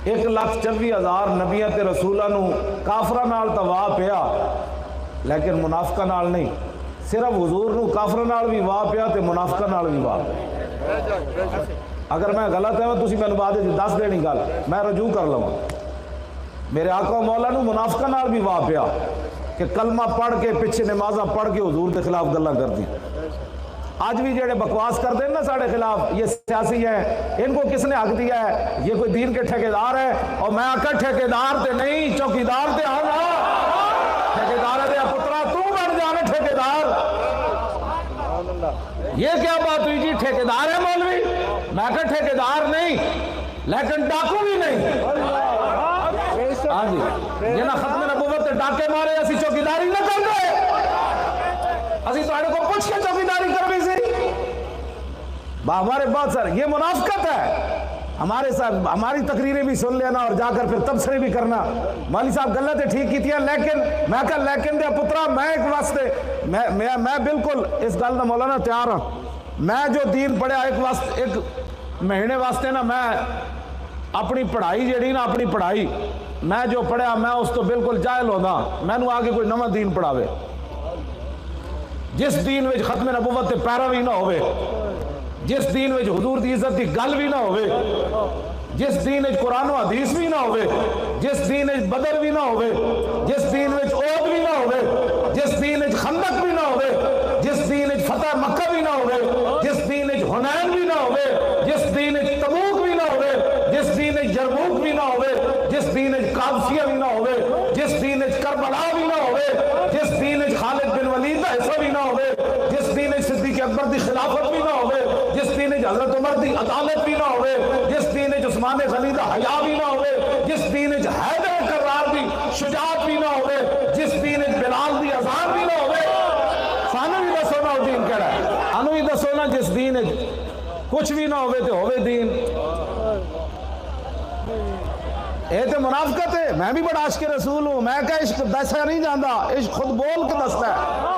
1,24,000 نبیاں تے رسولاں نو کافراں نال تا واہ پیا لیکن منافقاں نال نہیں. صرف حضور نو کافراں نال بھی واہ پیا تے منافقاں نال بھی واہ پیا. اگر میں غلط ہے تسی مینوں بعد وچ دس دینی گل میں رجوع کر لواں. میرے آقا و مولا نو منافقاں نال بھی واہ پیا کہ کلمہ پڑھ کے پیچھے نمازاں پڑھ کے حضور کے خلاف گلاں کر دی. آج بھی جڑے بکواس کرتے ہیں نا ساڑھے خلاف یہ سیاسی ہیں, ان کو کس نے حق دیا ہے؟ یہ کوئی دین کے ٹھیکیدار ہے؟ اور میں آکا ٹھیکیدار تے نہیں چوکیدار تے آنا. ٹھیکیدار دے پترا تو بن جانا ٹھیکیدار. یہ کیا بات ہوئی جی؟ ٹھیکیدار ہے مولوی؟ میں آکا ٹھیکیدار نہیں لیکن ڈاکو بھی نہیں. ہاں جی جنہاں ختم نبوت تے ڈاکے مارے اسی چوکیداری نہ کر دے. اسی تواڈے کو پوچھ کے چوکیداری کر بھی سی. ہمارے بہت سارے یہ منافقت ہے. ہمارے ساتھ ہماری تقریریں بھی سن لینا اور جا کر پھر تبصرے بھی کرنا. مولوی صاحب غلط ٹھیک کی تھی لیکن میں کہا لیکن دے پترا میں ایک واسطے میں بالکل اس گل دا مولانا تیار ہوں. میں جو دین پڑھیا ایک مہینے واسطے نا میں اپنی پڑھائی جیڑی نا اپنی پڑھائی میں جو پڑھیا میں اس تو بالکل جاہل ہونا. میں نو آگے کوئی نواں دین پڑھاوے جس دین وچ ختم نبوت تے پیروی نہ ہوئے, جس دین وچ حضور دی عزت دی گل بھی نہ ہوئے, جس دین وچ قرآن و حدیث بھی نہ ہوئے, جس دین وچ بدر بھی نہ ہوئے, جس دین وچ احد بھی نہ ہوئے, جس دین وچ خندق بھی نہ ہوئے, جس دین وچ فتح مکہ بھی نہ ہوئے, جس دین وچ حنین بھی نہ ہوئے, جس دین وچ تبوک بھی نہ ہوئے, جس دین وچ یرموک بھی نہ ہوئے, جس دین وچ قادسیہ بھی نہ ہوئے, جس دین وچ کربلا بھی نہ ہوئے, جس دین وچ خالد بن ولید دا حصہ بھی نہ ہوئے, جس دین وچ صدیق اکبر دی خلافت بھی نہ ہوئے, جس دین وچ حضرت عمر دی عدالت بھی نہ ہوئے, جس دین وچ عثمان غنی دا حیا بھی نہ ہوئے, جس دین وچ حیدر کرار دی شجاعت بھی نہ ہوئے, جس دین وچ بلال دی اذان بھی نہ ہوئے. سانو بھی دسو نا دین کیڑا ہے؟ سانو بھی دسو نا جس دین وچ کچھ بھی نہ ہوئے تے ہوئے دین. اے تے منافقت ہے. میں بھی بڑا عاشق رسول ہوں. میں کہ عشق دسا نہیں جاندا, عشق خود بول کے دستا ہے.